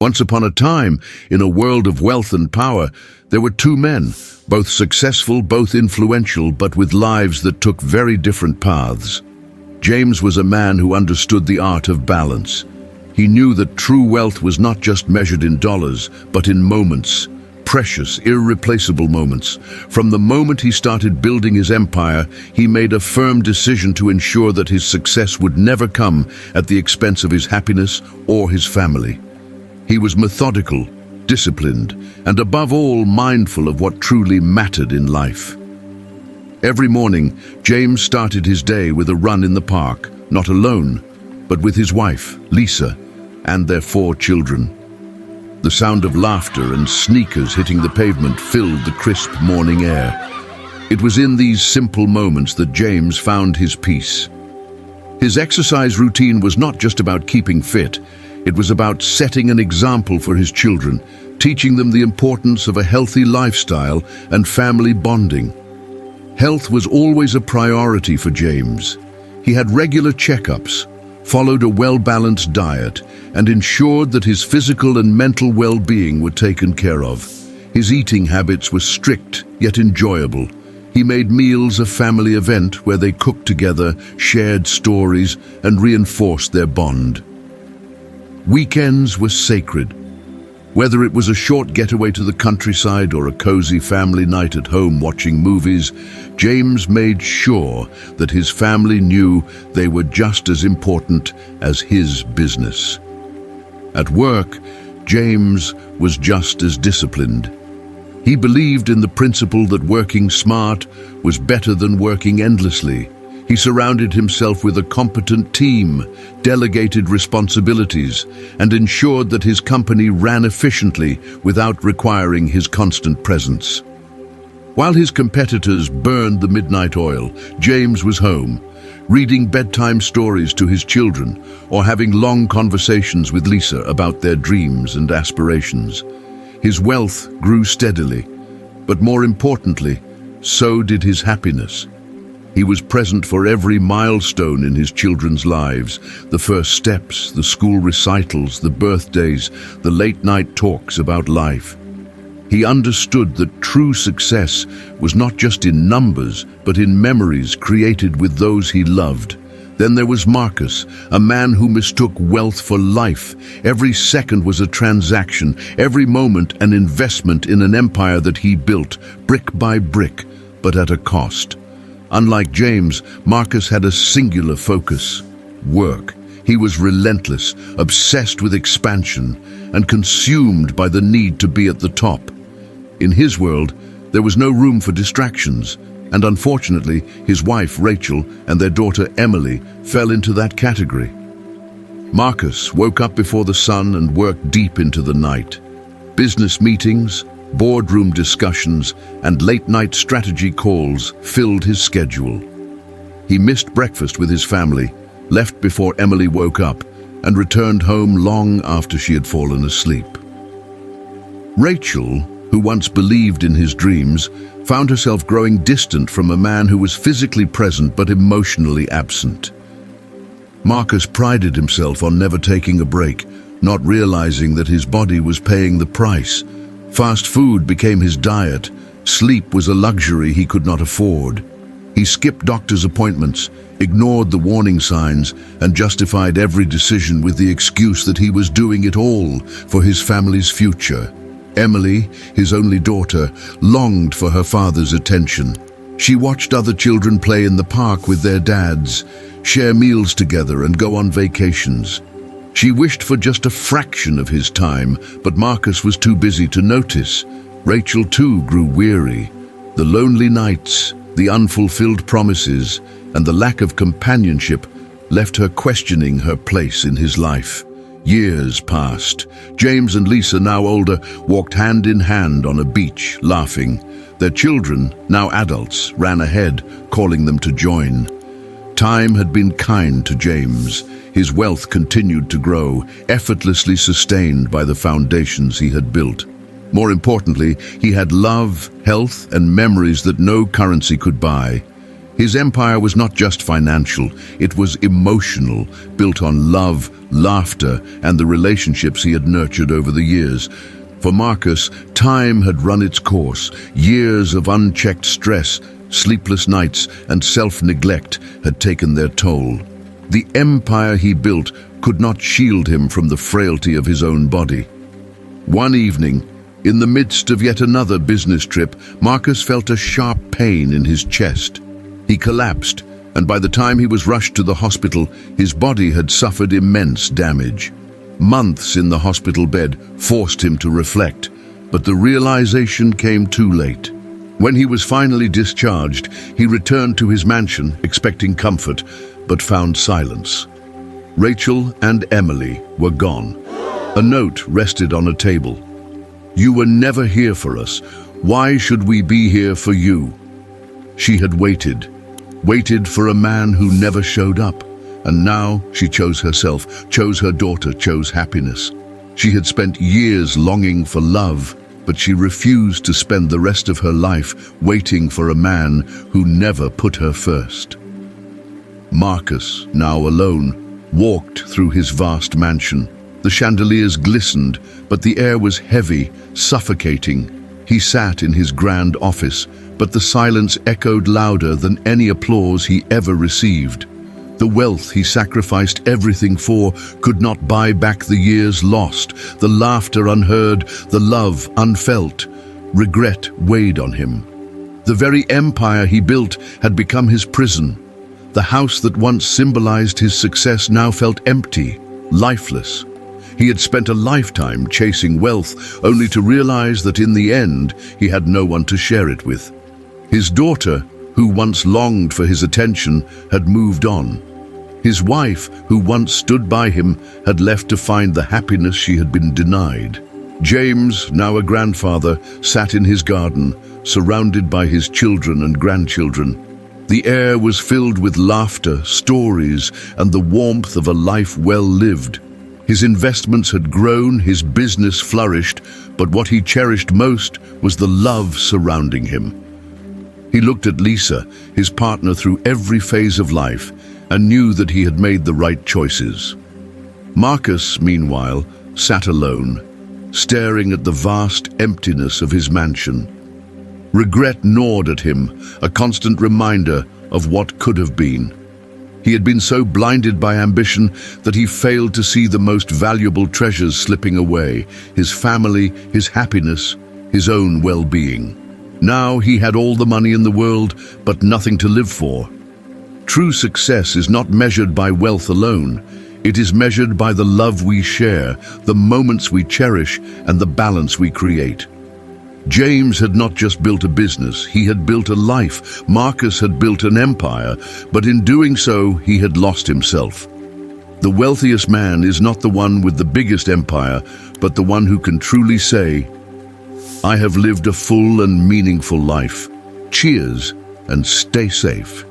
Once upon a time, in a world of wealth and power, there were two men, both successful, both influential, but with lives that took very different paths. James was a man who understood the art of balance. He knew that true wealth was not just measured in dollars, but in moments, precious, irreplaceable moments. From the moment he started building his empire, he made a firm decision to ensure that his success would never come at the expense of his happiness or his family. He was methodical, disciplined, and above all mindful of what truly mattered in life. Every morning, James started his day with a run in the park, not alone, but with his wife, Lisa, and their 4 children. The sound of laughter and sneakers hitting the pavement filled the crisp morning air. It was in these simple moments that James found his peace. His exercise routine was not just about keeping fit, it was about setting an example for his children, teaching them the importance of a healthy lifestyle and family bonding. Health was always a priority for James. He had regular checkups, followed a well-balanced diet, and ensured that his physical and mental well-being were taken care of. His eating habits were strict, yet enjoyable. He made meals a family event where they cooked together, shared stories, and reinforced their bond. Weekends were sacred. Whether it was a short getaway to the countryside or a cozy family night at home watching movies, James made sure that his family knew they were just as important as his business. At work, James was just as disciplined. He believed in the principle that working smart was better than working endlessly. He surrounded himself with a competent team, delegated responsibilities, and ensured that his company ran efficiently without requiring his constant presence. While his competitors burned the midnight oil, James was home, reading bedtime stories to his children or having long conversations with Lisa about their dreams and aspirations. His wealth grew steadily, but more importantly, so did his happiness. He was present for every milestone in his children's lives, the first steps, the school recitals, the birthdays, the late-night talks about life. He understood that true success was not just in numbers, but in memories created with those he loved. Then there was Marcus, a man who mistook wealth for life. Every second was a transaction, every moment an investment in an empire that he built, brick by brick, but at a cost. Unlike James, Marcus had a singular focus: work. He was relentless, obsessed with expansion, and consumed by the need to be at the top. In his world, there was no room for distractions, and unfortunately, his wife, Rachel, and their daughter, Emily, fell into that category. Marcus woke up before the sun and worked deep into the night. Business meetings, boardroom discussions, and late-night strategy calls filled his schedule. He missed breakfast with his family, left before Emily woke up, and returned home long after she had fallen asleep. Rachel, who once believed in his dreams, found herself growing distant from a man who was physically present but emotionally absent. Marcus prided himself on never taking a break, not realizing that his body was paying the price. Fast food became his diet. Sleep was a luxury he could not afford. He skipped doctor's appointments, ignored the warning signs, and justified every decision with the excuse that he was doing it all for his family's future. Emily, his only daughter, longed for her father's attention. She watched other children play in the park with their dads, share meals together, and go on vacations. She wished for just a fraction of his time, but Marcus was too busy to notice. Rachel too grew weary. The lonely nights, the unfulfilled promises, and the lack of companionship left her questioning her place in his life. Years passed. James and Lisa, now older, walked hand in hand on a beach, laughing. Their children, now adults, ran ahead, calling them to join. Time had been kind to James. His wealth continued to grow, effortlessly sustained by the foundations he had built. More importantly, he had love, health, and memories that no currency could buy. His empire was not just financial, it was emotional, built on love, laughter, and the relationships he had nurtured over the years. For Marcus, time had run its course. Years of unchecked stress, sleepless nights, and self-neglect had taken their toll. The empire he built could not shield him from the frailty of his own body. One evening, in the midst of yet another business trip, Marcus felt a sharp pain in his chest. He collapsed, and by the time he was rushed to the hospital, his body had suffered immense damage. Months in the hospital bed forced him to reflect, but the realization came too late. When he was finally discharged, he returned to his mansion, expecting comfort, but found silence. Rachel and Emily were gone. A note rested on a table. "You were never here for us. Why should we be here for you?" She had waited for a man who never showed up. And now she chose herself, chose her daughter, chose happiness. She had spent years longing for love, but she refused to spend the rest of her life waiting for a man who never put her first. Marcus, now alone, walked through his vast mansion. The chandeliers glistened, but the air was heavy, suffocating. He sat in his grand office, but the silence echoed louder than any applause he ever received. The wealth he sacrificed everything for could not buy back the years lost, the laughter unheard, the love unfelt. Regret weighed on him. The very empire he built had become his prison. The house that once symbolized his success now felt empty, lifeless. He had spent a lifetime chasing wealth, only to realize that in the end he had no one to share it with. His daughter, who once longed for his attention, had moved on. His wife, who once stood by him, had left to find the happiness she had been denied. James, now a grandfather, sat in his garden, surrounded by his children and grandchildren. The air was filled with laughter, stories, and the warmth of a life well lived. His investments had grown, his business flourished, but what he cherished most was the love surrounding him. He looked at Lisa, his partner through every phase of life, and knew that he had made the right choices. Marcus, meanwhile, sat alone, staring at the vast emptiness of his mansion. Regret gnawed at him, a constant reminder of what could have been. He had been so blinded by ambition that he failed to see the most valuable treasures slipping away: his family, his happiness, his own well-being. Now he had all the money in the world, but nothing to live for. True success is not measured by wealth alone. It is measured by the love we share, the moments we cherish, and the balance we create. James had not just built a business, he had built a life. Marcus had built an empire, but in doing so, he had lost himself. The wealthiest man is not the one with the biggest empire, but the one who can truly say, "I have lived a full and meaningful life. Cheers, and stay safe."